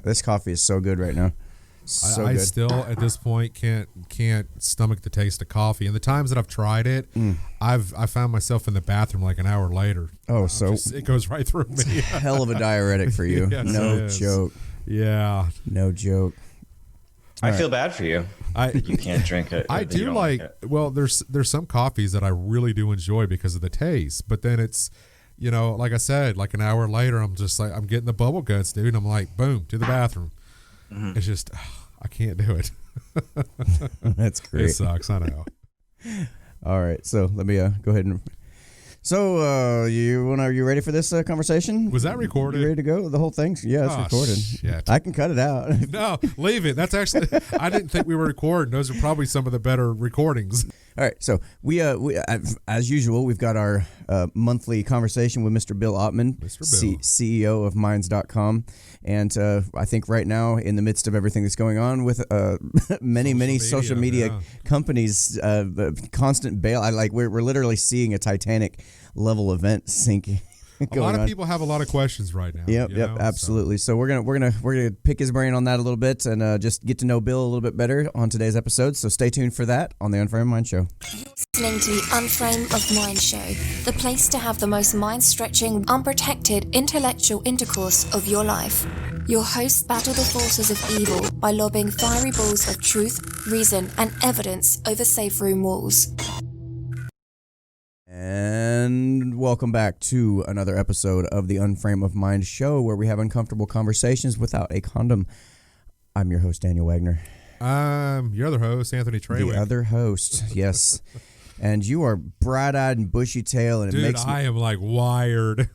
This coffee is so good right now. So I good. still at this point can't stomach the taste of coffee. And the times that I've tried it, I found myself in the bathroom like an hour later. Oh, so it goes right through me. Hell of a diuretic for you. Yes, no joke. Yeah. No joke. I feel bad for you. You can't drink it. I do like well, there's some coffees that I really do enjoy because of the taste, but then it's, you know, like I said, like an hour later, I'm just like, I'm getting the bubble guts, dude. And I'm like, boom, to the bathroom. Mm-hmm. It's just, I can't do it. That's great. It sucks, I know. All right, so let me go ahead and. So, are you ready for this conversation? Was that recorded? You ready to go? The whole thing? Yeah, it's recorded. Shit. I can cut it out. No, leave it. That's actually, I didn't think we were recording. Those are probably some of the better recordings. All right, so we as usual, we've got our monthly conversation with Mr. Bill Ottman, CEO of Minds.com. And I think right now, in the midst of everything that's going on with many social media companies, constant bail. We're literally seeing a Titanic level event sinking. A lot of people have a lot of questions right now. Yep, absolutely. So we're gonna pick his brain on that a little bit and just get to know Bill a little bit better on today's episode. So stay tuned for that on the Unframe Mind Show. Listening to the Unframe of Mind Show, the place to have the most mind-stretching, unprotected intellectual intercourse of your life. Your hosts battle the forces of evil by lobbing fiery balls of truth, reason, and evidence over safe room walls. And welcome back to another episode of the Unframe of Mind Show, where we have uncomfortable conversations without a condom. I'm your host, Daniel Wagner. Your other host, Anthony Treywick. The other host, yes. And you are bright-eyed and bushy-tailed, and Dude, it makes I am like wired.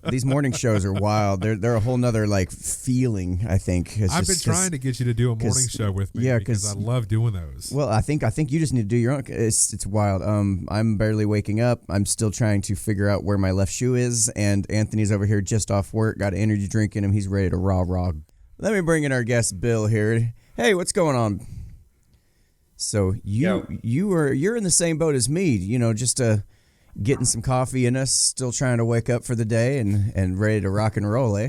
These morning shows are wild. They're a whole nother feeling. I think I've been trying to get you to do a morning show with me. Because I love doing those. Well, I think you just need to do your own. It's wild. I'm barely waking up. I'm still trying to figure out where my left shoe is, and Anthony's over here just off work. Got an energy drink in him. He's ready to raw. Let me bring in our guest Bill here. Hey, what's going on? So you're in the same boat as me. You know, just getting some coffee in us, still trying to wake up for the day and ready to rock and roll, eh?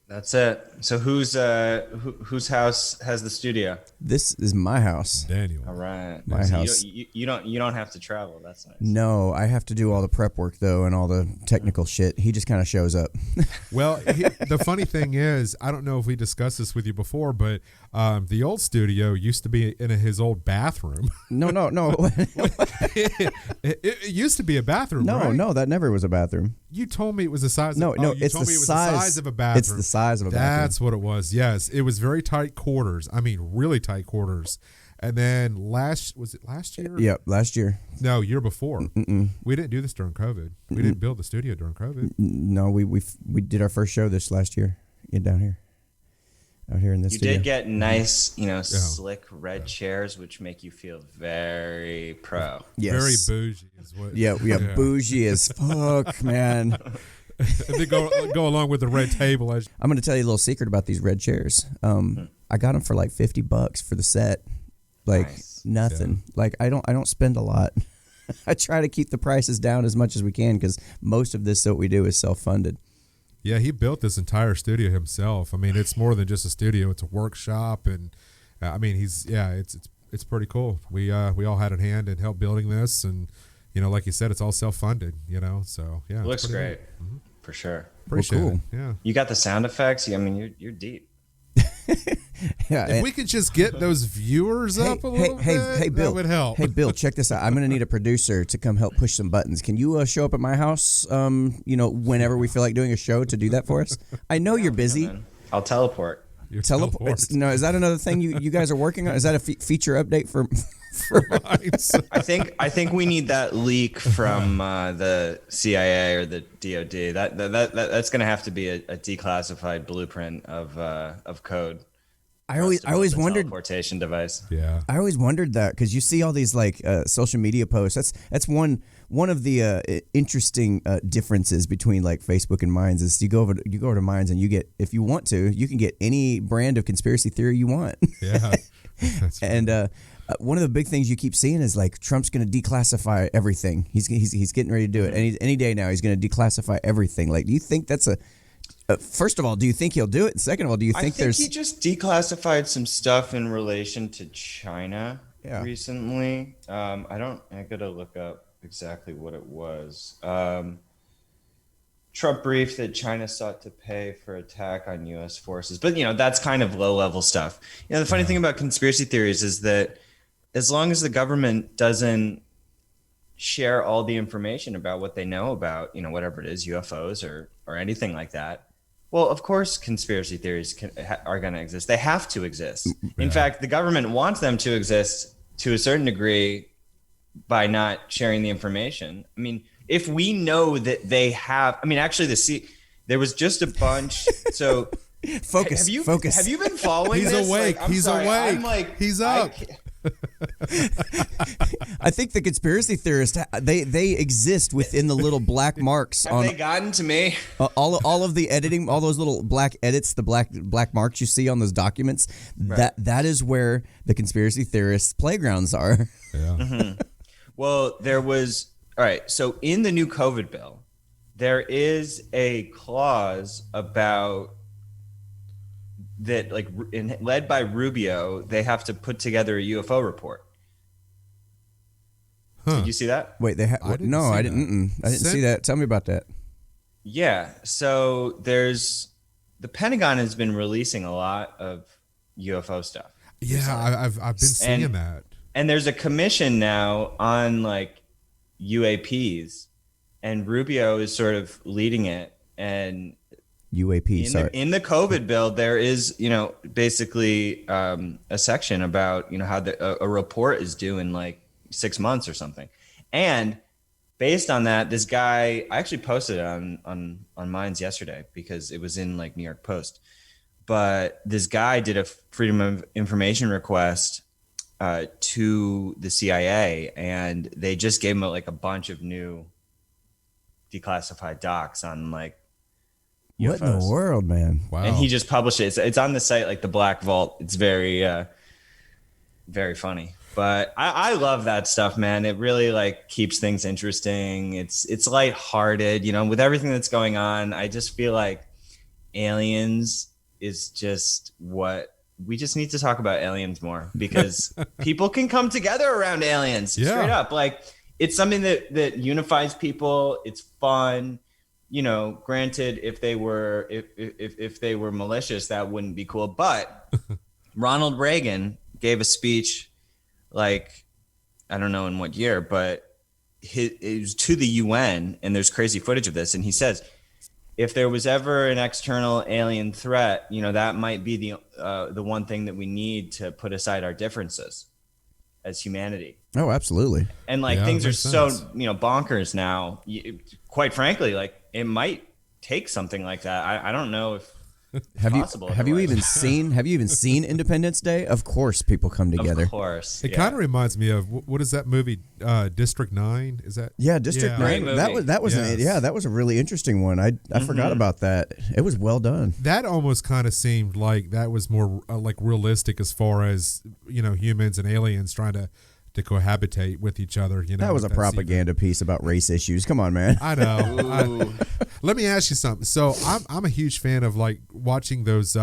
That's it. So whose house has the studio? This is my house. Daniel. All right. My house. You don't have to travel. That's nice. No, I have to do all the prep work though and all the technical shit. He just kind of shows up. Well, the funny thing is, I don't know if we discussed this with you before, but the old studio used to be in his old bathroom. No. It used to be a bathroom. No, that never was a bathroom. You told me it was the size. It's the size of a bathroom. It's the size of a bathroom. That's what it was. Yes, it was very tight quarters. I mean, really tight quarters. And then was it last year? Yep, last year. No, year before. We didn't do this during COVID. We didn't build the studio during COVID. No, we did our first show this last year. Down here. Out here in this studio. You did get nice, slick red chairs, which make you feel very pro. Yes. Very bougie is what. Yeah, bougie as fuck, man. They go along with the red table. I'm going to tell you a little secret about these red chairs. I got them for like $50 for the set. Nice. Nothing. Yeah. I don't spend a lot. I try to keep the prices down as much as we can because most of this that we do is self-funded. Yeah, he built this entire studio himself. I mean, it's more than just a studio; it's a workshop, and I mean, it's pretty cool. We all had a hand in help building this, and like you said, it's all self-funded. So yeah, it looks great for sure. Appreciate cool. it. Yeah, you got the sound effects. I mean, you're deep. Yeah, if we could just get those viewers up a little bit, hey, Bill, that would help. Hey, Bill, check this out. I'm going to need a producer to come help push some buttons. Can you show up at my house, whenever we feel like doing a show to do that for us? I know you're busy. I'll teleport. Teleport? No, is that another thing you guys are working on? Is that a feature update for Minds? I think we need that leak from the CIA or the DoD. That's going to have to be a declassified blueprint of code. I always wondered teleportation device. Yeah, I always wondered that because you see all these social media posts. That's one of the interesting differences between Facebook and Minds is you go over to Minds and you get, if you want to, you can get any brand of conspiracy theory you want. Yeah, and one of the big things you keep seeing is Trump's going to declassify everything. He's getting ready to do it any day now. He's going to declassify everything. Do you think that's First of all, do you think he'll do it? Second of all, do you I think think there's? he just declassified some stuff in relation to China recently. I gotta look up exactly what it was. Trump briefed that China sought to pay for attack on U.S. forces, but that's kind of low-level stuff. The funny thing about conspiracy theories is that as long as the government doesn't share all the information about what they know about, whatever it is, UFOs or anything like that, well, of course, conspiracy theories are going to exist. They have to exist. In fact, the government wants them to exist to a certain degree by not sharing the information. I mean, if we know that they have, actually, there was just a bunch. So Focus. Have you been following He's this? awake. He's awake. I'm like, he's up. I think the conspiracy theorists they exist within the little black marks Have on. they gotten to me? All of the editing, all those little black edits, the black marks you see on those documents. Right. That is where the conspiracy theorists' playgrounds are. Yeah. Mm-hmm. Well, there was. All right. So in the new COVID bill, there is a clause about that, like, led by Rubio, they have to put together a UFO report. Huh. Did you see that? Wait, I didn't no, see I didn't. I didn't see that. Tell me about that. Yeah. So the Pentagon has been releasing a lot of UFO stuff. Yeah, I've been seeing that. And there's a commission now on like UAPs, and Rubio is sort of leading it. And UAP. in the COVID bill, there is, basically a section about, how a report is due in like 6 months or something. And based on that, this guy, I actually posted it on Minds yesterday because it was in like New York Post. But this guy did a Freedom of Information request to the CIA, and they just gave him like a bunch of new declassified docs on like UFOs. What in the world, man? Wow. And he just published it. It's on the site, like the Black Vault. It's very, very funny. But I love that stuff, man. It really like keeps things interesting. It's lighthearted, with everything that's going on. I just feel like aliens is just what we just need to talk about aliens more, because people can come together around aliens. Yeah. Straight up. Like, it's something that unifies people. It's fun. Granted, if they were malicious, that wouldn't be cool. But Ronald Reagan gave a speech, like, I don't know in what year, but it was to the UN, and there's crazy footage of this. And he says, if there was ever an external alien threat, that might be the one thing that we need to put aside our differences as humanity. Oh, absolutely. And like, Yeah, things that are makes so, sense. bonkers now. Quite frankly, like, it might take something like that. I don't know if Have you possible have you otherwise. even seen Independence Day? Of course, people come together. Of course. It yeah. kind of reminds me of what is that movie? District 9? Is that? Yeah, District Yeah. 9. Great That movie. was Yes. that was a really interesting one. I forgot about that. It was well done. That almost kind of seemed like that was more like realistic as far as humans and aliens trying to cohabitate with each other. That was a that's propaganda piece about race issues. Come on, man. I know. Let me ask you something. So I'm a huge fan of like watching those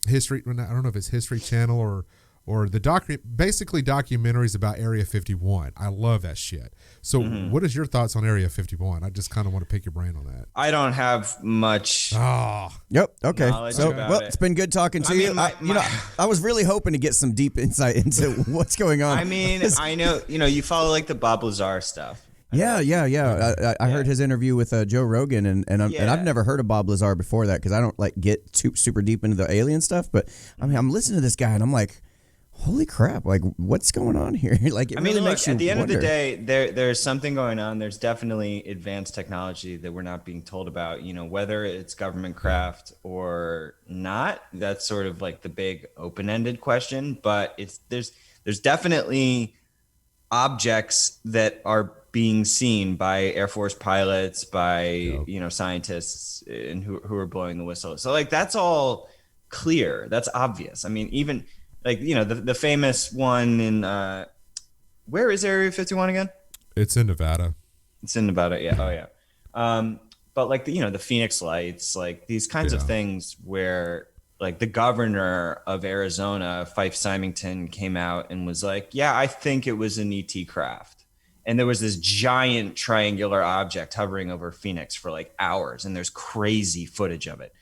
history. I don't know if it's History Channel or the basically documentaries about Area 51. I love that shit. So what is your thoughts on Area 51? I just kind of want to pick your brain on that. I don't have much. Oh, Yep. Okay. Knowledge So, about well, it. it's been good talking to I you. mean, I was really hoping to get some deep insight into what's going on. I mean, I know, you follow like the Bob Lazar stuff. Yeah. I heard his interview with Joe Rogan, and Yeah. I've never heard of Bob Lazar before that because I don't like get super deep into the alien stuff. But I mean, I'm listening to this guy, and I'm like, holy crap! Like, what's going on here? Like, it really makes you at the end wonder. of the day, there's something going on. There's definitely advanced technology that we're not being told about. Whether it's government craft or not, that's sort of like the big open-ended question. But there's definitely objects that are being seen by Air Force pilots, by scientists, and who are blowing the whistle. So like, that's all clear. That's obvious. I mean, even like, the famous one in where is Area 51 again? it's in Nevada. It's in Nevada. Yeah. Oh yeah. but like the Phoenix Lights, like these kinds of things where like the governor of Arizona, Fife Symington, came out and was like, yeah, I think it was an ET craft. And there was this giant triangular object hovering over Phoenix for like hours. And there's crazy footage of it.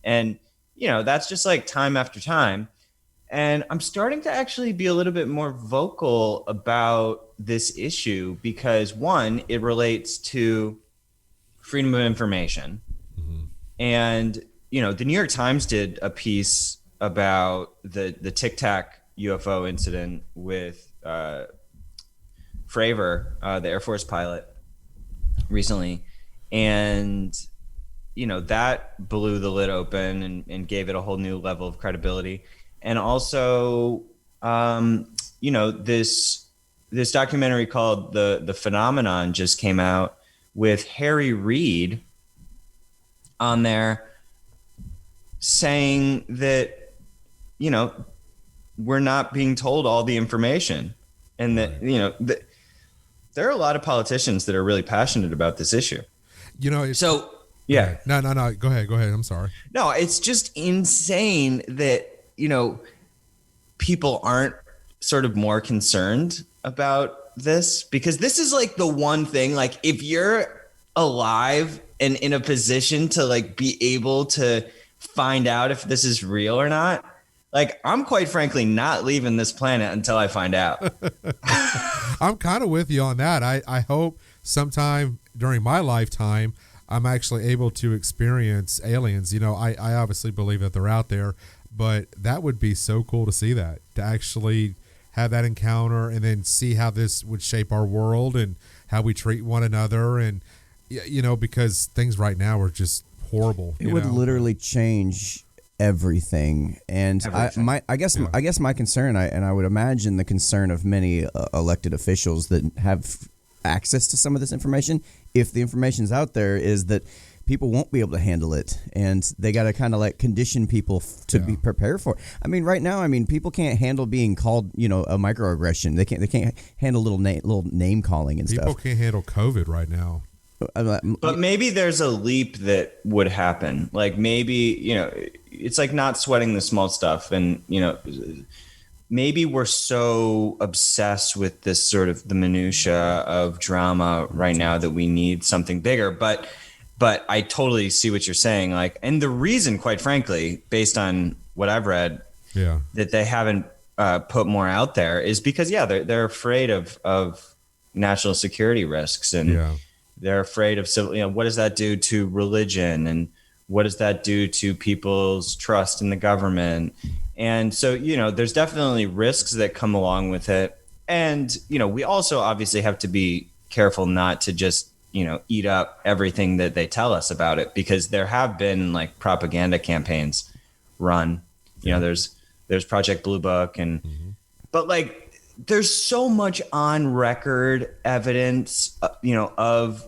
And, that's just like time after time. And I'm starting to actually be a little bit more vocal about this issue because, one, it relates to freedom of information. Mm-hmm. And, the New York Times did a piece about the Tic Tac UFO incident with Fravor, the Air Force pilot, recently. And, that blew the lid open and gave it a whole new level of credibility. And also, this documentary called The Phenomenon just came out with Harry Reid on there saying that, we're not being told all the information. And that, there are a lot of politicians that are really passionate about this issue. So, yeah. No. Go ahead. I'm sorry. No, it's just insane that, people aren't sort of more concerned about this, because this is like the one thing, like if you're alive and in a position to like be able to find out if this is real or not, like I'm quite frankly not leaving this planet until I find out. I'm kind of with you on that. I hope sometime during my lifetime I'm actually able to experience aliens. I obviously believe that they're out there, but that would be so cool to see that, to actually have that encounter and then see how this would shape our world and how we treat one another. And, because things right now are just horrible. It would literally change everything. And I guess my concern, and I would imagine the concern of many elected officials that have access to some of this information, if the information's out there, is that people won't be able to handle it, and they got to kind of like condition people to be prepared for it. I mean, right now, people can't handle being called, a microaggression. They can't handle little name calling and stuff. People can't handle COVID right now. But maybe there's a leap that would happen. Like maybe, it's like not sweating the small stuff. And, maybe we're so obsessed with this sort of the minutia of drama right now that we need something bigger. But I totally see what you're saying. Like, and the reason, quite frankly, based on what I've read, that they haven't put more out there is because, they're afraid of national security risks, and they're afraid of civil. What does that do to religion, and what does that do to people's trust in the government? And so, there's definitely risks that come along with it. And, we also obviously have to be careful not to just, eat up everything that they tell us about it, because there have been like propaganda campaigns run. There's Project Blue Book, and but like there's so much on record evidence, of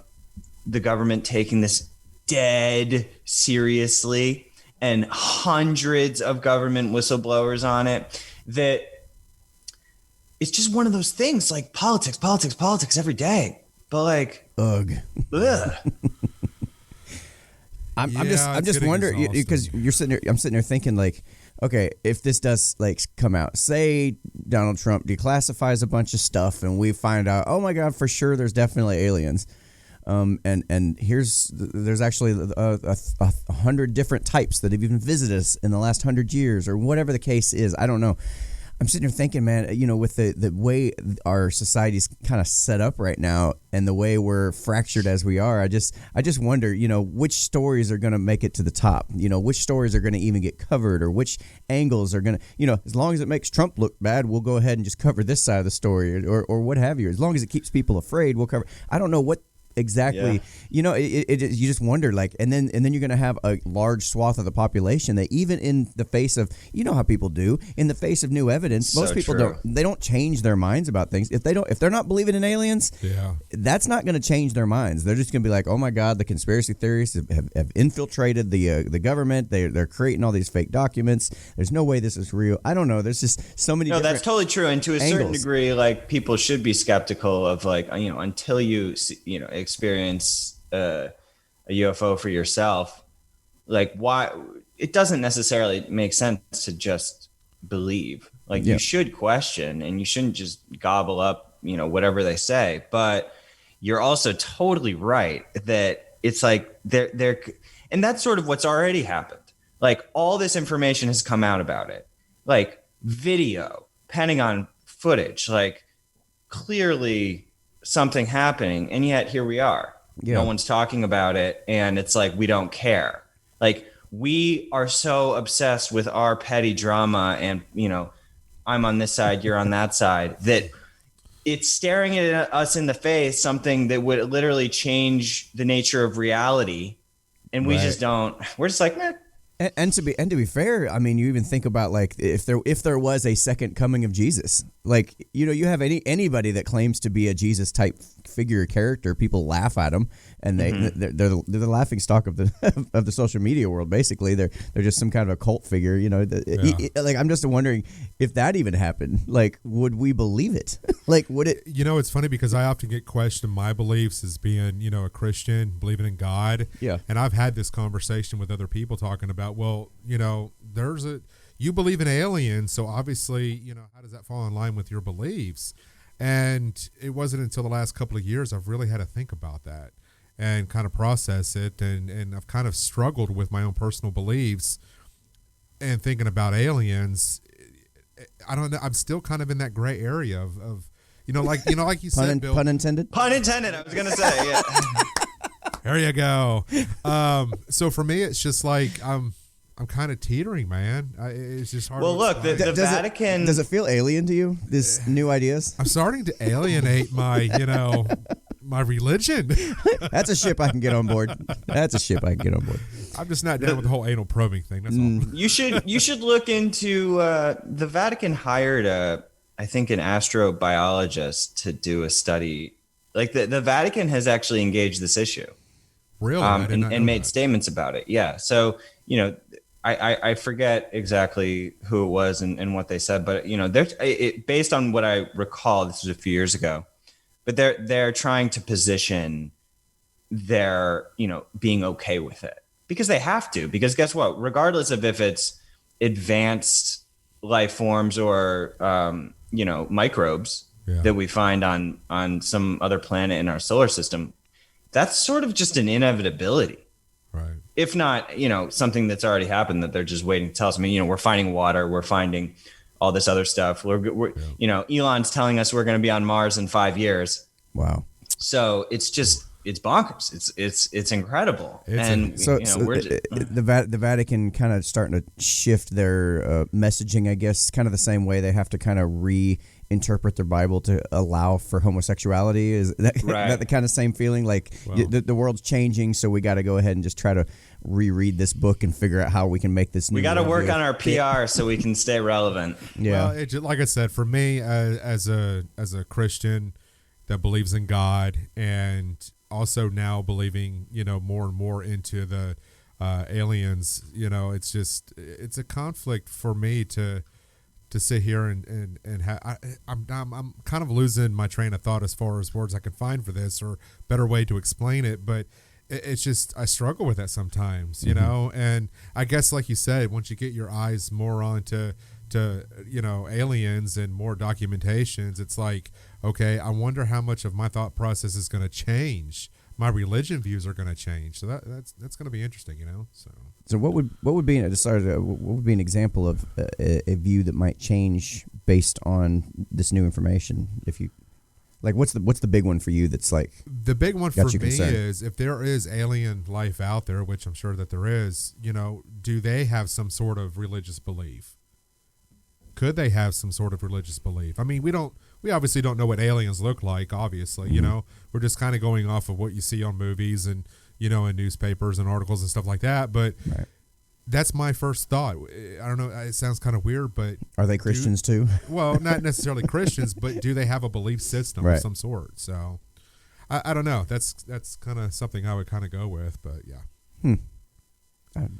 the government taking this dead seriously, and hundreds of government whistleblowers on it, that it's just one of those things, like politics every day. But like, ugh. I'm just wondering, because you're sitting there, I'm sitting there thinking like, okay, if this does like come out, say Donald Trump declassifies a bunch of stuff and we find out, oh my God, for sure, there's definitely aliens. And there's actually 100 different types that have even visited us in the last 100 years, or whatever the case is. I don't know. I'm sitting here thinking, man, with the way our society's kind of set up right now and the way we're fractured as we are, I just wonder, which stories are going to make it to the top, which stories are going to even get covered, or which angles are going to, as long as it makes Trump look bad, we'll go ahead and just cover this side of the story, or what have you. As long as it keeps people afraid, we'll cover. I don't know what exactly, you just wonder, like, and then you're going to have a large swath of the population that, even in the face of, how people do, in the face of new evidence, most people don't change their minds about things. If they're not believing in aliens, that's not going to change their minds. They're just going to be like, oh my God, the conspiracy theories have infiltrated the government. They're creating all these fake documents. There's no way this is real. I don't know. There's just so many. No, that's totally true. And to a certain degree, like, people should be skeptical of, like, until you experience a UFO for yourself, like why it doesn't necessarily make sense to just believe. Like Yeah. you should question and you shouldn't just gobble up, whatever they say. But you're also totally right that it's like they're and that's sort of what's already happened. Like all this information has come out about it, like video, Pentagon footage, like clearly something happening, and yet here we are. Yeah. No one's talking about it, and it's like we don't care. Like we are so obsessed with our petty drama, and I'm on this side, you're on that side, that it's staring at us in the face something that would literally change the nature of reality, and we just don't. We're just like, meh. And to be fair, I mean, you even think about like if there was a second coming of Jesus, like you have anybody that claims to be a Jesus type figure or character, people laugh at them, and they're the laughing stock of the of the social media world. Basically, they're just some kind of a cult figure. Like I'm just wondering if that even happened. Like, would we believe it? Like, would it? It's funny because I often get questioned my beliefs as being a Christian, believing in God. Yeah. And I've had this conversation with other people talking about, well, you believe in aliens, so obviously, how does that fall in line with your beliefs? And it wasn't until the last couple of years I've really had to think about that and kind of process it. And I've kind of struggled with my own personal beliefs and thinking about aliens. I don't know. I'm still kind of in that gray area of like you said, Bill. Pun intended? Pun intended, I was going to say, yeah. There you go. So for me, it's just like I'm kind of teetering, man. It's just hard. Well, to look, the explain. Vatican. Does it feel alien to you? This new ideas? I'm starting to alienate my, my religion. That's a ship I can get on board. I'm just not down with the whole anal probing thing. That's all. You should look into the Vatican hired I think an astrobiologist to do a study. Like the Vatican has actually engaged this issue. Really? And made statements about it. Yeah. So, I forget exactly who it was and what they said, but based on what I recall, this was a few years ago, but they're trying to position their, being okay with it because they have to, because guess what? Regardless of if it's advanced life forms or, microbes that we find on some other planet in our solar system, that's sort of just an inevitability. Right. If not, something that's already happened that they're just waiting to tell us. I mean, we're finding water, we're finding all this other stuff. We're Elon's telling us we're going to be on Mars in 5 years. Wow. So it's bonkers. It's incredible. The Vatican kind of starting to shift their messaging, I guess, kind of the same way they have to kind of reinterpret their Bible to allow for homosexuality. Is that, right. that the kind of same feeling? Like the world's changing, so we got to go ahead and just try to reread this book and figure out how we can make this new. We got to work on our PR so we can stay relevant. Yeah. Well, like I said, for me as a Christian that believes in God and also now believing, more and more into the aliens, it's a conflict for me to sit here and I'm kind of losing my train of thought as far as words I can find for this or better way to explain it. But it's just, I struggle with that sometimes, and I guess, like you said, once you get your eyes more onto aliens and more documentations, it's like, okay, I wonder how much of my thought process is going to change. My religion views are going to change. So that's going to be interesting, So what would be an example of a view that might change based on this new information? If you like, what's the big one for you? That's like the big one for me concerned? Is if there is alien life out there, which I'm sure that there is. Do they have some sort of religious belief? Could they have some sort of religious belief? I mean, we obviously don't know what aliens look like, obviously, we're just kind of going off of what you see on movies and, in newspapers and articles and stuff like that. But that's my first thought. I don't know. It sounds kind of weird, but are they Christians too? Well, not necessarily Christians, but do they have a belief system of some sort? So I don't know. That's kind of something I would kind of go with, but yeah.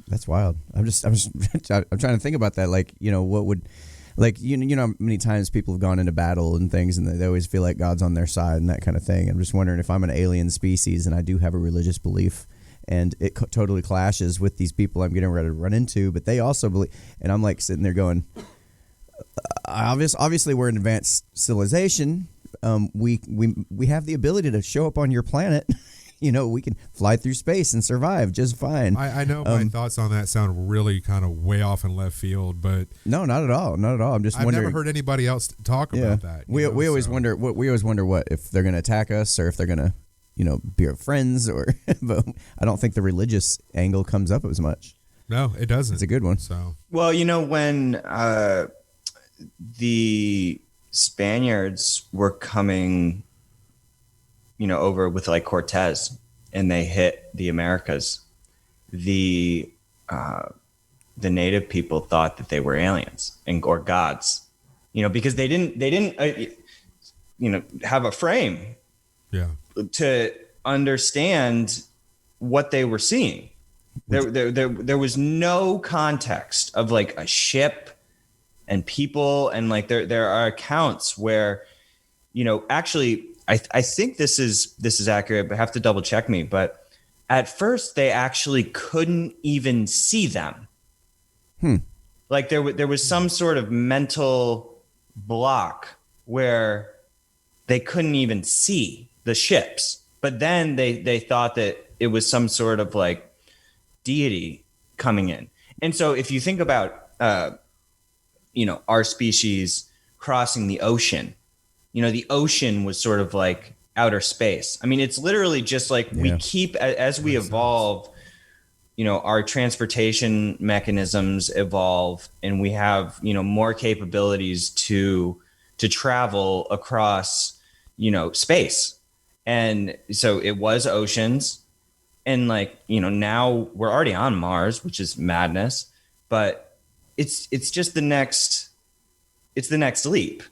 That's wild. I'm trying to think about that. Like, what would, like, how many times people have gone into battle and things, and they always feel like God's on their side and that kind of thing. I'm just wondering if I'm an alien species and I do have a religious belief, and it totally clashes with these people I'm getting ready to run into. But they also believe, and I'm like sitting there going, obviously we're an advanced civilization. We have the ability to show up on your planet. We can fly through space and survive just fine. I know my thoughts on that sound really kind of way off in left field, but no, not at all. I'm just I've wondering. never heard anybody else talk about that. We always wonder what if they're going to attack us or if they're going to, be our friends or. But I don't think the religious angle comes up as much. No, it doesn't. It's a good one. So well, when the Spaniards were coming, over with like Cortez, and they hit the Americas, the native people thought that they were aliens or gods, because they didn't have a frame to understand what they were seeing. There was no context of like a ship and people, and like there are accounts where, actually. I think this is accurate, but have to double check me. But at first, they actually couldn't even see them. Like there was some sort of mental block where they couldn't even see the ships. But then they thought that it was some sort of like deity coming in. And so if you think about our species crossing the ocean. The ocean was sort of like outer space. I mean, it's literally just like we keep, as we evolve, our transportation mechanisms evolve, and we have, more capabilities to travel across, space. And so it was oceans. And like, now we're already on Mars, which is madness, but it's just the next leap.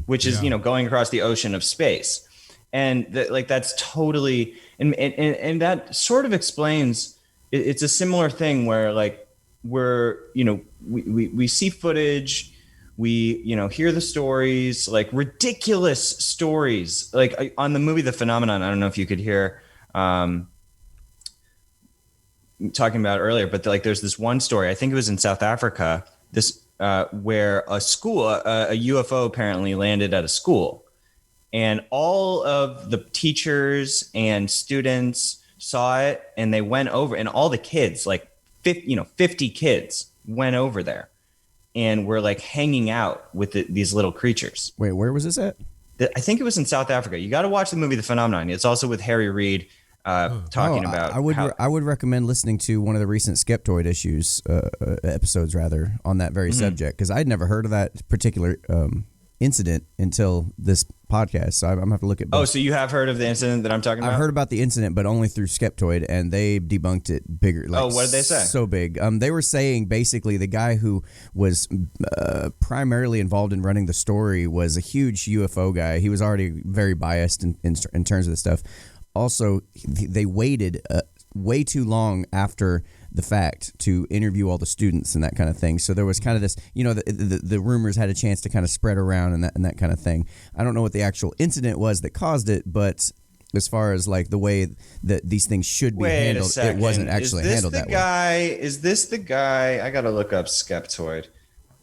Which is, going across the ocean of space. And that's totally, and that sort of explains, it's a similar thing where like we see footage, we, hear the stories, like ridiculous stories, like on the movie The Phenomenon. I don't know if you could hear talking about it earlier, but like there's this one story, I think it was in South Africa, where a UFO apparently landed at a school, and all of the teachers and students saw it, and they went over, and all the kids, like 50 kids went over there and were like hanging out with these little creatures. Wait, where was this at? I think it was in South Africa. You got to watch the movie The Phenomenon. It's also with Harry Reid. Talking about I would recommend listening to one of the recent Skeptoid episodes rather on that very subject, because I'd never heard of that particular incident until this podcast, so I'm gonna have to look at both. Oh, so you have heard of the incident that I'm talking about? I've heard about the incident, but only through Skeptoid, and they debunked it bigger. Like, what did they say? So big. They were saying basically the guy who was primarily involved in running the story was a huge UFO guy. He was already very biased in terms of the stuff. Also, they waited way too long after the fact to interview all the students and that kind of thing. So there was kind of this, the rumors had a chance to kind of spread around and that kind of thing. I don't know what the actual incident was that caused it, but as far as like the way that these things should be handled, it wasn't actually handled that way. Is this the guy? I got to look up Skeptoid.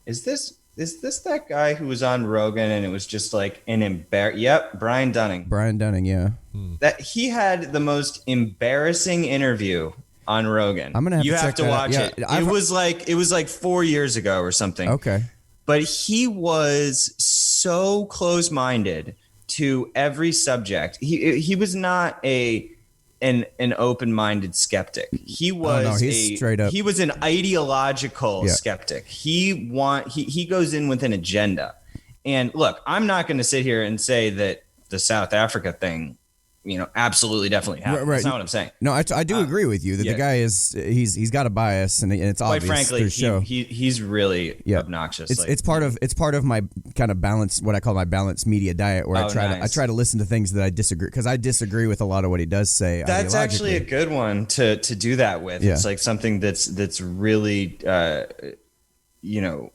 Is this that guy who was on Rogan and it was just like an Yep, Brian Dunning. Brian Dunning, yeah. That he had the most embarrassing interview on Rogan. I'm gonna have to watch it. It was like 4 years ago or something. Okay. But he was so close-minded to every subject. He was not an open-minded skeptic. He was straight up. He was an ideological skeptic. He goes in with an agenda. And look, I'm not going to sit here and say that the South Africa thing, absolutely definitely happened. Right. That's not what I'm saying. No, I do agree with you that the guy he's got a bias, and it's obvious. Quite frankly, he's really obnoxious. It's part of my kind of balance, what I call my balanced media diet, where I try to listen to things that I disagree, because I disagree with a lot of what he does say. That's actually a good one to do that with. Yeah. It's like something that's really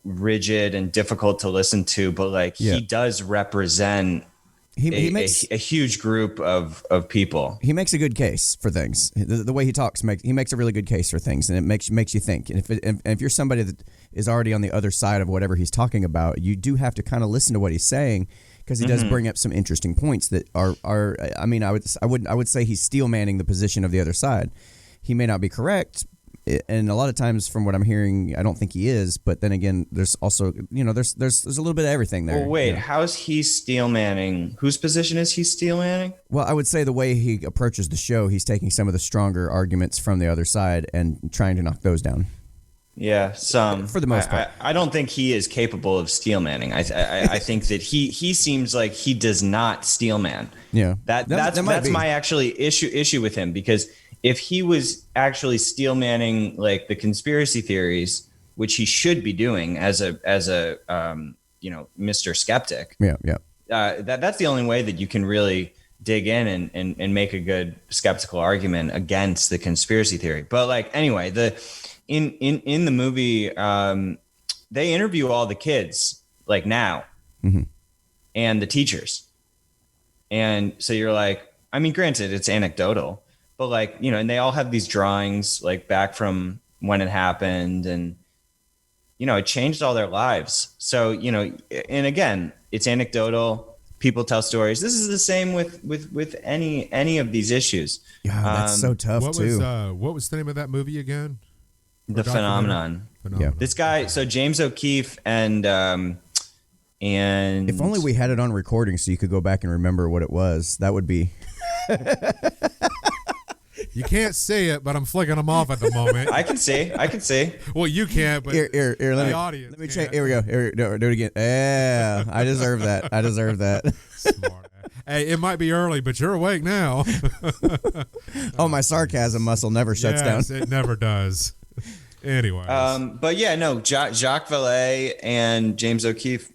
rigid and difficult to listen to, but like he does represent He makes a huge group of people. he makes a good case for things. The way he talks, he makes a really good case for things, and it makes you think. And if you're somebody that is already on the other side of whatever he's talking about, you do have to kind of listen to what he's saying, because he does bring up some interesting points that are. I mean, I would say he's steel manning the position of the other side. He may not be correct, and a lot of times, from what I'm hearing, I don't think he is. But then again, there's also, there's a little bit of everything there. Well, wait, how's he steel manning? Whose position is he steel manning? Well, I would say the way he approaches the show, he's taking some of the stronger arguments from the other side and trying to knock those down. Yeah, some. For the most part. I don't think he is capable of steel manning. I think that he seems like he does not steel man. Yeah, that's my actually issue with him, because if he was actually steel manning like the conspiracy theories, which he should be doing as a Mr. Skeptic. Yeah. That's the only way that you can really dig in and make a good skeptical argument against the conspiracy theory. But like, anyway, in the movie, they interview all the kids like now, and the teachers. And so you're like, I mean, granted, it's anecdotal, but like, and they all have these drawings like back from when it happened, and, it changed all their lives. So, and again, it's anecdotal. People tell stories. This is the same with any of these issues. Yeah, that's so tough too. What was the name of that movie again? The Phenomenon. Yeah. This guy, so James O'Keefe and if only we had it on recording so you could go back and remember what it was. That would be. You can't see it, but I'm flicking them off at the moment. I can see. Well, you can't, but Here, the audience. Let me check. Here we go. Here, do it again. Yeah, I deserve that. Smart. Hey, it might be early, but you're awake now. Oh, my sarcasm muscle never shuts down. Yes, it never does. Anyways. But yeah, no, Jacques Vallée and James O'Keefe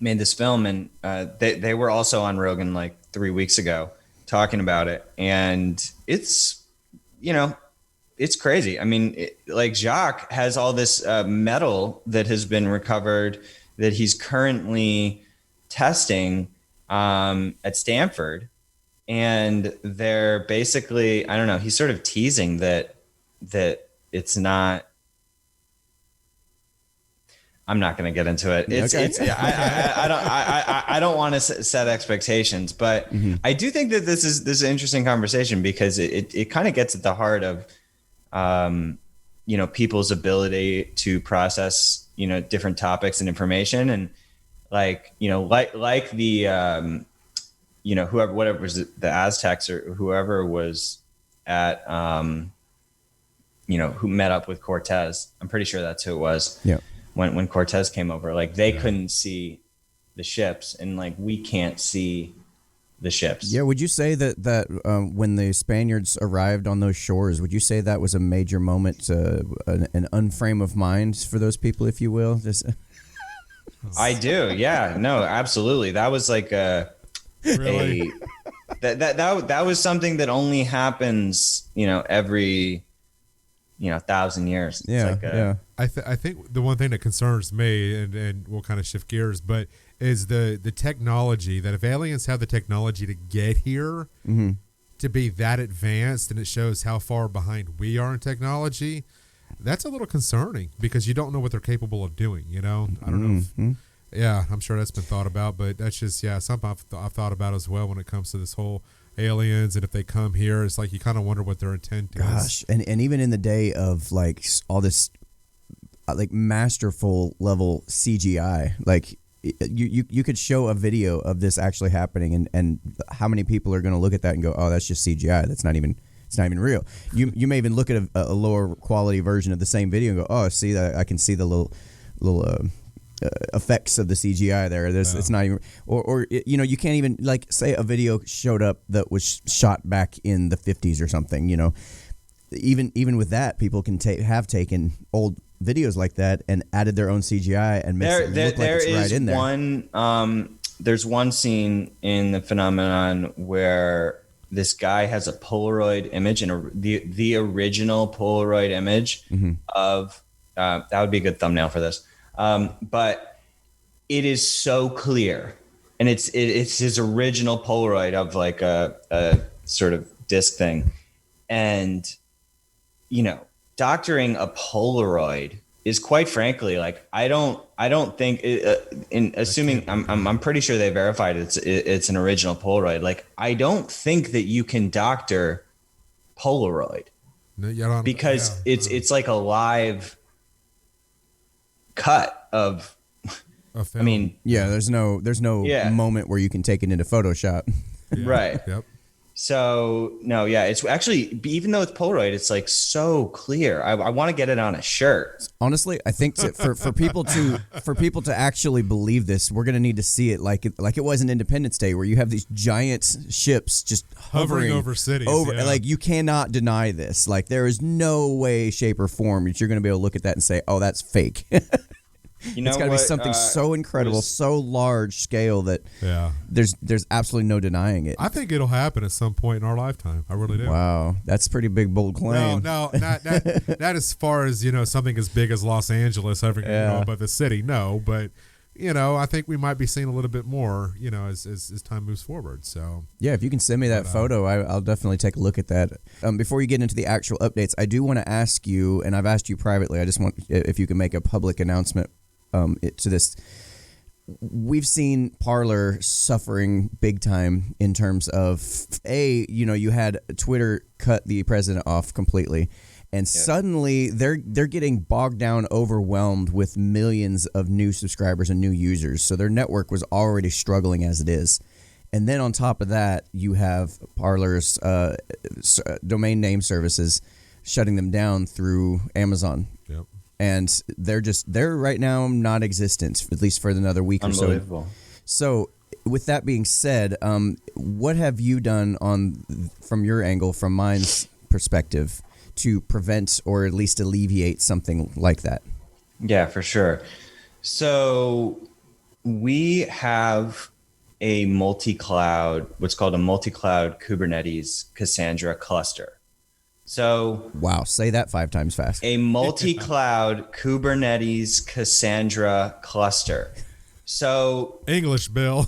made this film, and they were also on Rogan like 3 weeks ago talking about it, and it's it's crazy. I mean, like, Jacques has all this metal that has been recovered that he's currently testing at Stanford, and they're basically, I don't know, he's sort of teasing that it's not. I'm not going to get into it. I don't want to set expectations, but I do think that this is an interesting conversation, because it kind of gets at the heart of, people's ability to process, different topics and information, and like the, whatever was the Aztecs or whoever was at, who met up with Cortez. I'm pretty sure that's who it was. Yeah. When Cortez came over, like, they couldn't see the ships, and like, we can't see the ships. Yeah. Would you say that when the Spaniards arrived on those shores, would you say that was a major moment, an unframe of mind for those people, if you will? I do. Yeah. No, absolutely. That was like Really? that was something that only happens, every 1,000 years. It's Yeah. like Yeah. I think the one thing that concerns me, and we'll kind of shift gears, but is the technology, that if aliens have the technology to get here, to be that advanced, and it shows how far behind we are in technology, that's a little concerning, because you don't know what they're capable of doing. I don't know. Yeah, I'm sure that's been thought about, but that's just, something I've thought about as well when it comes to this whole aliens, and if they come here, it's like you kind of wonder what their intent is. Gosh, and even in the day of like all this like masterful level CGI, like you could show a video of this actually happening, and how many people are going to look at that and go, oh, that's just CGI, it's not even real. You may even look at a lower quality version of the same video and go, oh, see that, I can see the little effects of the CGI there. It's not even, or you can't even, like, say a video showed up that was shot back in the 50s or something. Even with that, people can have taken old videos like that and added their own CGI and makes it look like it's right in there. There's one scene in The Phenomenon where this guy has a Polaroid image, and the original Polaroid image of that would be a good thumbnail for this. But it is so clear and it's his original Polaroid of like a sort of disc thing, and doctoring a Polaroid is quite frankly like I don't think in assuming I'm pretty sure they verified it's an original Polaroid. Like I don't think that you can doctor Polaroid because it's like a live cut of. I mean, yeah, there's no moment where you can take it into Photoshop. Yeah. Right. Yep. So no, yeah, it's actually, even though it's Polaroid, it's like so clear. I want to get it on a shirt. Honestly, I think for people to actually believe this, we're gonna need to see it like it was in Independence Day, where you have these giant ships just hovering over cities. Like you cannot deny this. Like there is no way, shape, or form that you're gonna be able to look at that and say, "Oh, that's fake." It's got to be something so incredible, so large scale that there's absolutely no denying it. I think it'll happen at some point in our lifetime. I really do. Wow, that's a pretty big, bold claim. No, not as far as something as big as Los Angeles hovering above the city. No, but I think we might be seeing a little bit more. As time moves forward. So yeah, if you can send me that photo, I'll definitely take a look at that. Before you get into the actual updates, I do want to ask you, and I've asked you privately. I just want if you can make a public announcement. To this, we've seen Parler suffering big time in terms of you had Twitter cut the president off completely, and suddenly they're getting bogged down, overwhelmed with millions of new subscribers and new users. So their network was already struggling as it is, and then on top of that, you have Parler's domain name services shutting them down through Amazon. Yep. And they're right now non-existent, at least for another week or so. Unbelievable. So with that being said, what have you done from your angle, from mine's perspective, to prevent or at least alleviate something like that? Yeah, for sure. So we have a multi-cloud, what's called a multi-cloud Kubernetes Cassandra cluster. So wow, say that 5 times fast. A multi-cloud Kubernetes Cassandra cluster. So English, Bill.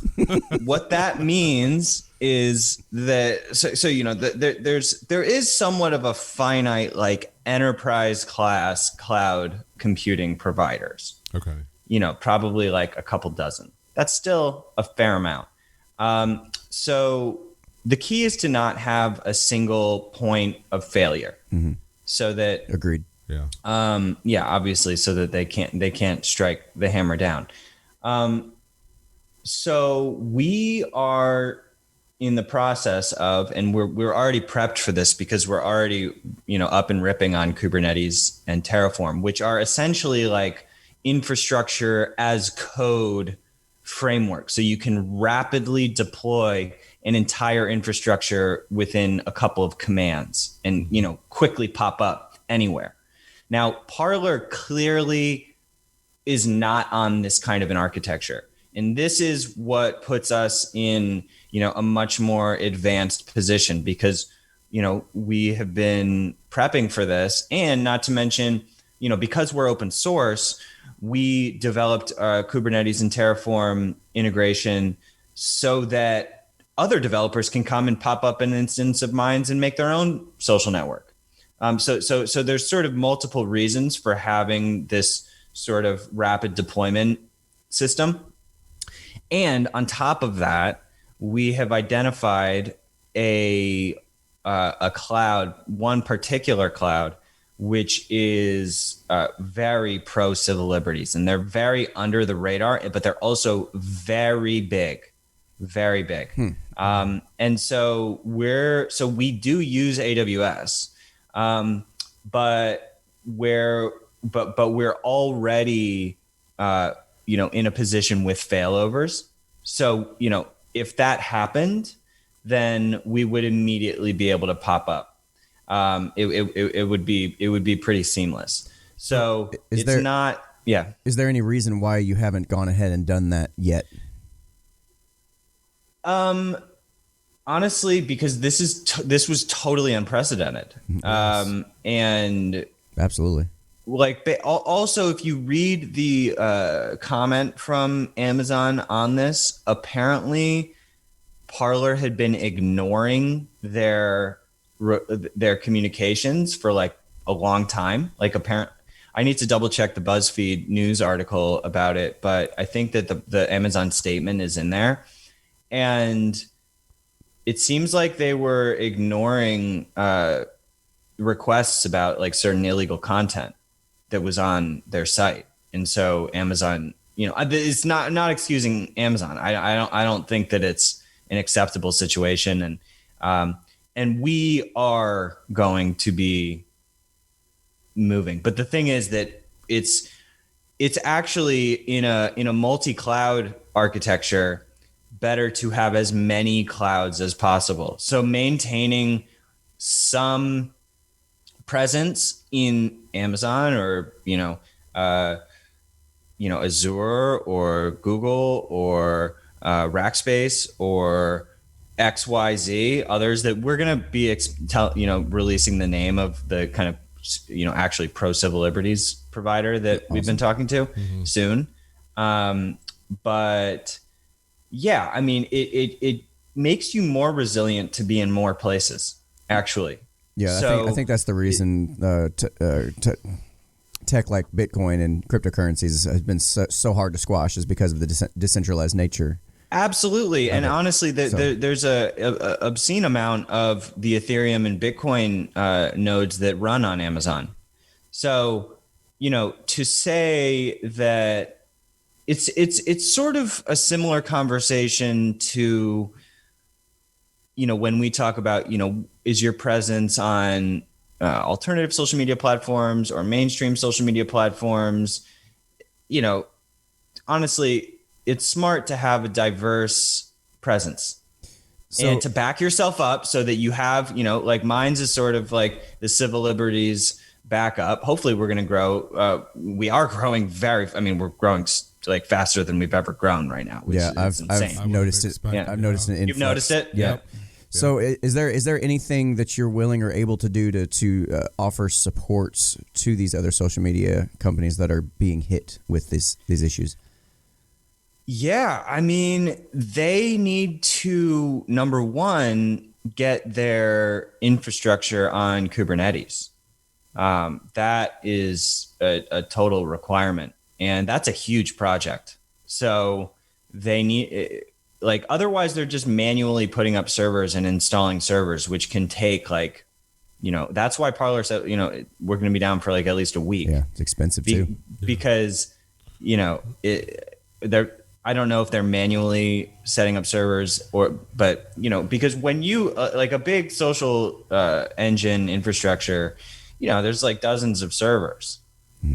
What that means is that there is somewhat of a finite like enterprise class cloud computing providers. Okay. Probably like a couple dozen. That's still a fair amount. So the key is to not have a single point of failure, so that agreed. Yeah. Obviously, so that they can't strike the hammer down. So we are in the process of, and we're already prepped for this because we're already up and ripping on Kubernetes and Terraform, which are essentially like infrastructure as code framework. So you can rapidly deploy an entire infrastructure within a couple of commands and, quickly pop up anywhere. Now, Parler clearly is not on this kind of an architecture. And this is what puts us in, a much more advanced position because, we have been prepping for this. And not to mention, because we're open source, we developed Kubernetes and Terraform integration so that other developers can come and pop up an instance of Minds and make their own social network. So there's sort of multiple reasons for having this sort of rapid deployment system. And on top of that, we have identified a cloud, one particular cloud, which is very pro civil liberties, and they're very under the radar, but they're also very big. Very big. And so we do use AWS, but we're already in a position with failovers. So if that happened, then we would immediately be able to pop up. It would be pretty seamless. So Is there any reason why you haven't gone ahead and done that yet? Honestly, because this was totally unprecedented. Yes. And absolutely. also, if you read the comment from Amazon on this, apparently Parler had been ignoring their communications for like a long time. Like I need to double check the BuzzFeed news article about it, but I think that the Amazon statement is in there, and it seems like they were ignoring requests about like certain illegal content that was on their site. And so Amazon, it's not excusing Amazon. I don't think that it's an acceptable situation. And we are going to be moving. But the thing is that it's actually in a multi-cloud architecture better to have as many clouds as possible. So maintaining some presence in Amazon or Azure or Google or Rackspace or XYZ, others that we're going to be releasing the name of the kind of actually pro civil liberties provider that we've been talking to soon. But yeah, I mean, it makes you more resilient to be in more places, actually. Yeah, So, I think that's the reason tech like Bitcoin and cryptocurrencies has been so hard to squash, is because of the decentralized nature. absolutely. And honestly, there's a obscene amount of the Ethereum and Bitcoin nodes that run on Amazon. So, to say that it's sort of a similar conversation to, when we talk about, is your presence on alternative social media platforms or mainstream social media platforms? Honestly, it's smart to have a diverse presence and to back yourself up so that you have, like Minds is sort of like the civil liberties backup. Hopefully we're going to grow. We are growing we're growing like faster than we've ever grown right now, which is insane. I've noticed it. Yeah. I've noticed an influx. You've noticed it? Yeah. So is there anything that you're willing or able to do to offer supports to these other social media companies that are being hit with these issues? Yeah, I mean, they need to, number one, get their infrastructure on Kubernetes. That is a total requirement, and that's a huge project. So they need, otherwise they're just manually putting up servers and installing servers, which can take that's why Parler said, we're going to be down for like at least a week. Yeah, it's expensive too. Because, I don't know if they're manually setting up servers but because when you like a big social engine infrastructure, there's like dozens of servers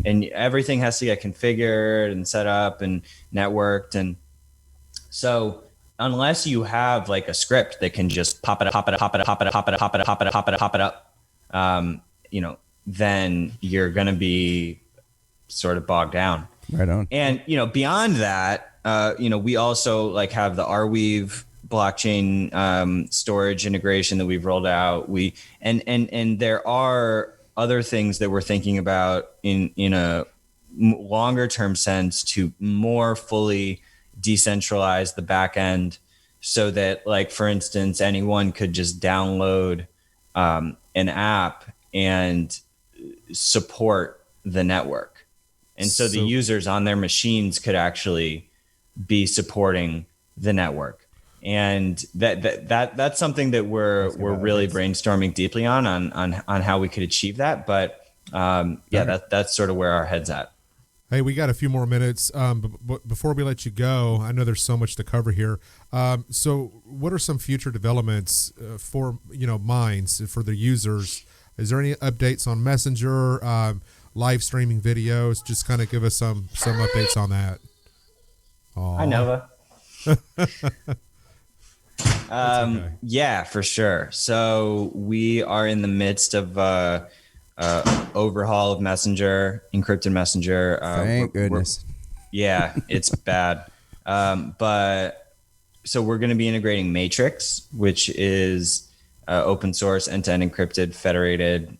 and everything has to get configured and set up and networked. And so unless you have like a script that can just pop it up, then you're going to be sort of bogged down. Right on. And, beyond that, we also like have the Arweave blockchain storage integration that we've rolled out. And there are other things that we're thinking about in a longer term sense to more fully decentralize the back end, so that, like, for instance, anyone could just download an app and support the network. And so the users on their machines could actually be supporting the network. And that's something that we're really brainstorming deeply on how we could achieve that. But that's sort of where our head's at. Hey, we got a few more minutes. But before we let you go, I know there's so much to cover here. So what are some future developments for Minds for the users? Is there any updates on Messenger, live streaming videos? Just kind of give us some updates on that. Aww. Hi, Nova. Okay. Yeah, for sure. So we are in the midst of overhaul of Messenger, encrypted Messenger. Thank goodness. Yeah, it's bad. But so we're going to be integrating Matrix, which is open source, end-to-end encrypted, federated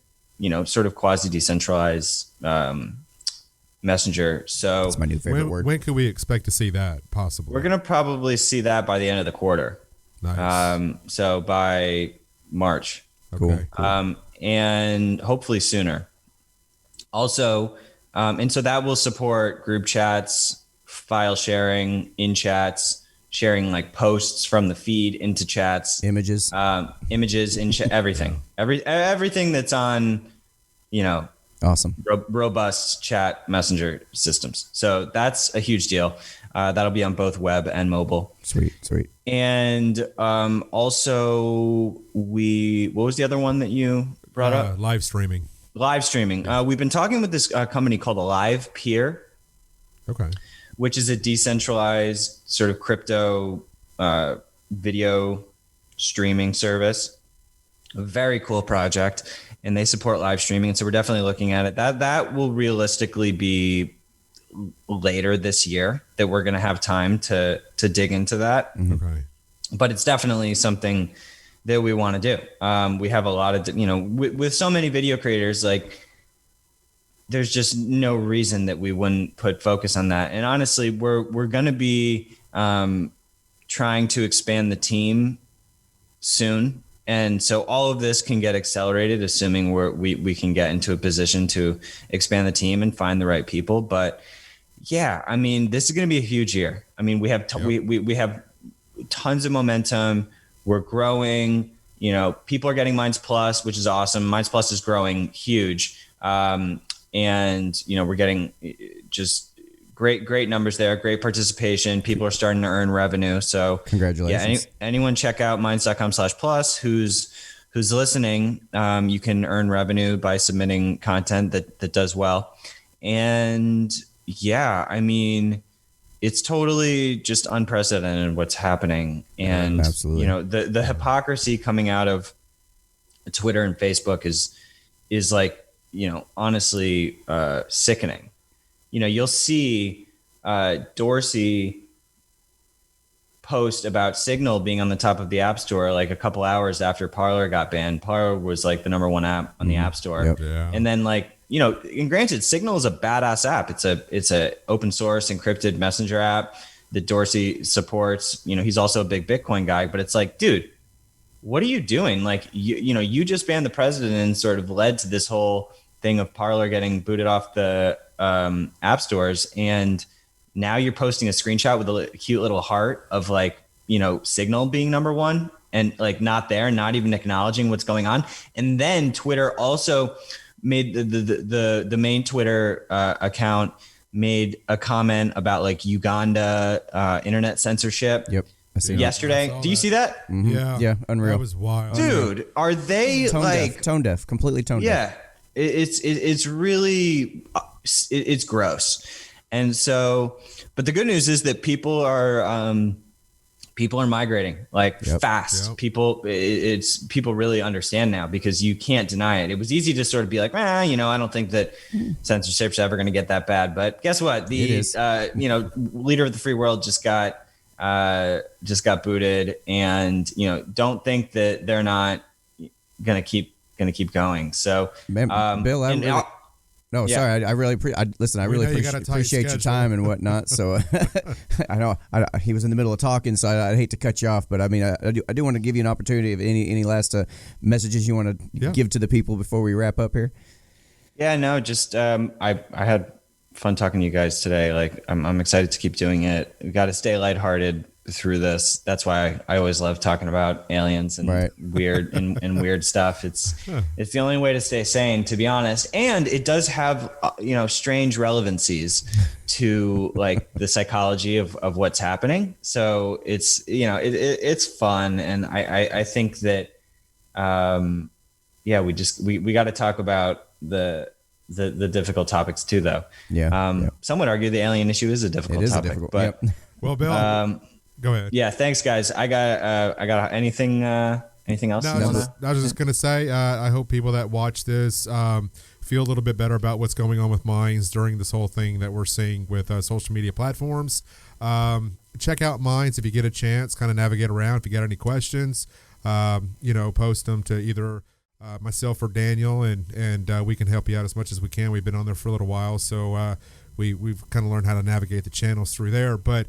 sort of quasi decentralized messenger. So That's my new favorite word. When can we expect to see that possibly? we're gonna probably see that by the end of the quarter. Nice. So by March, Okay, cool. and hopefully sooner. Also, and so that will support group chats, file sharing in chats, sharing like posts from the feed into chats, Images. images in everything, everything that's on, Awesome. robust chat messenger systems. So that's a huge deal. That'll be on both web and mobile. Sweet. And also, what was the other one that you brought up? Live streaming. Live streaming. We've been talking with this company called Alive Peer, Okay. which is a decentralized sort of crypto video streaming service. A very cool project, and they support live streaming. And so we're definitely looking at it. That will realistically be later this year that we're going to have time to dig into that. Okay. But it's definitely something that we want to do. We have a lot of, with so many video creators, like there's just no reason that we wouldn't put focus on that. And honestly, we're going to be trying to expand the team soon. And so all of this can get accelerated, assuming we can get into a position to expand the team and find the right people. But yeah, I mean, this is going to be a huge year. I mean, we have we have tons of momentum. We're growing. People are getting Minds Plus, which is awesome. Minds Plus is growing huge, and we're getting just great numbers there. Great participation. People are starting to earn revenue. So Congratulations. Yeah, anyone check out minds.com/plus who's listening. You can earn revenue by submitting content that does well. And yeah, I mean, it's totally just unprecedented what's happening. And Absolutely. The hypocrisy coming out of Twitter and Facebook is like, honestly sickening. You'll see Dorsey post about Signal being on the top of the App Store like a couple hours after Parler got banned. Parler was like the number one app on the App Store. Yep. Yeah. And then and granted, Signal is a badass app. It's a open source encrypted messenger app that Dorsey supports. He's also a big Bitcoin guy, but it's like, dude, what are you doing? Like, you just banned the president and sort of led to this whole thing of Parler getting booted off the app stores. And now you're posting a screenshot with a cute little heart of Signal being number one and not there, not even acknowledging what's going on. And then Twitter also made the main Twitter account made a comment about Uganda internet censorship. Yep. I see Yesterday. Do you see that? Yeah. Yeah, unreal. That was wild. Dude, are they Tone deaf, completely tone deaf. Yeah, it's really it's gross. And so, but the good news is that people are migrating fast. Yep. People really understand now because you can't deny it. It was easy to sort of be like, I don't think that censorship's ever going to get that bad. But guess what? The leader of the free world just got booted, and don't think that they're not going to keep going. So, Man, Bill, sorry. I really appreciate your time and whatnot. So I know he was in the middle of talking, so I'd hate to cut you off, but I mean, I do want to give you an opportunity of any last messages you want to give to the people before we wrap up here. Yeah, no, just I had fun talking to you guys today. I'm excited to keep doing it. We got to stay lighthearted through this. That's why I always love talking about aliens and weird and weird stuff. It's the only way to stay sane, to be honest. And it does have strange relevancies to the psychology of what's happening. So it's it's fun, and I think that we got to talk about the difficult topics too, though. Some would argue the alien issue is a difficult topic. But well, Bill, go ahead. Yeah, thanks, guys. I got anything else? No, I was just gonna say, I hope people that watch this feel a little bit better about what's going on with Minds during this whole thing that we're seeing with social media platforms. Check out Minds if you get a chance. Kind of navigate around. If you got any questions, post them to either myself or Daniel, and we can help you out as much as we can. We've been on there for a little while, so we've kind of learned how to navigate the channels through there. But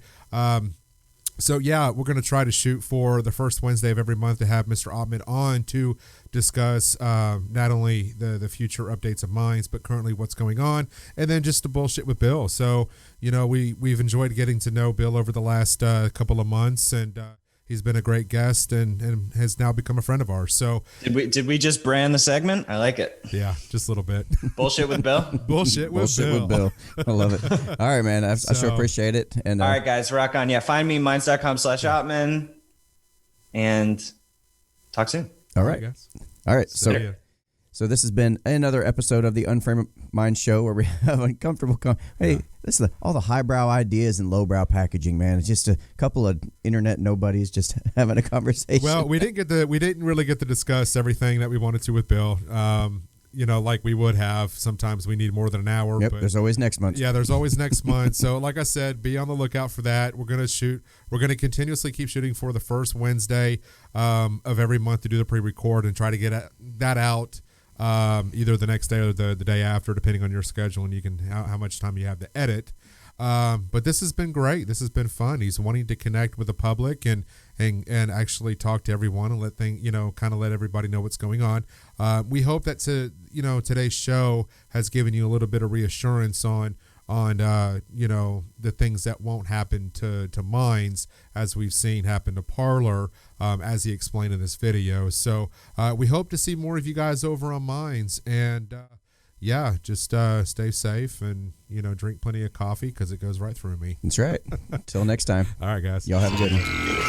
so yeah, we're going to try to shoot for the first Wednesday of every month to have Mr. Ottman on to discuss not only the future updates of Minds, but currently what's going on, and then just to bullshit with Bill. So, we've enjoyed getting to know Bill over the last couple of months, and he's been a great guest and has now become a friend of ours. So did we just brand the segment? I like it. Yeah, just a little bit. Bullshit with Bill. Bullshit with Bill. I love it. All right, man. I sure appreciate it. And all right, guys, rock on. Yeah, find me minds.com/Ottman and talk soon. All right, guys. All right. So this has been another episode of the Unframe Mind Show, where we have uncomfortable. This is all the highbrow ideas and lowbrow packaging, man. It's just a couple of internet nobodies just having a conversation. Well, we didn't really get to discuss everything that we wanted to with Bill. Like we would have. Sometimes we need more than an hour. Yep, but there's always next month. Yeah, there's always next month. So like I said, be on the lookout for that. We're going to continuously keep shooting for the first Wednesday of every month to do the pre-record and try to get that out either the next day or the day after, depending on your schedule and you can how much time you have to edit. But this has been great. This has been fun. He's wanting to connect with the public and actually talk to everyone and let everybody know what's going on. We hope that today's show has given you a little bit of reassurance on the things that won't happen to Minds, as we've seen happen to Parler, as he explained in this video. So we hope to see more of you guys over on Minds, and just stay safe and drink plenty of coffee because it goes right through me. That's right. Until next time. All right, guys. Y'all have a good one.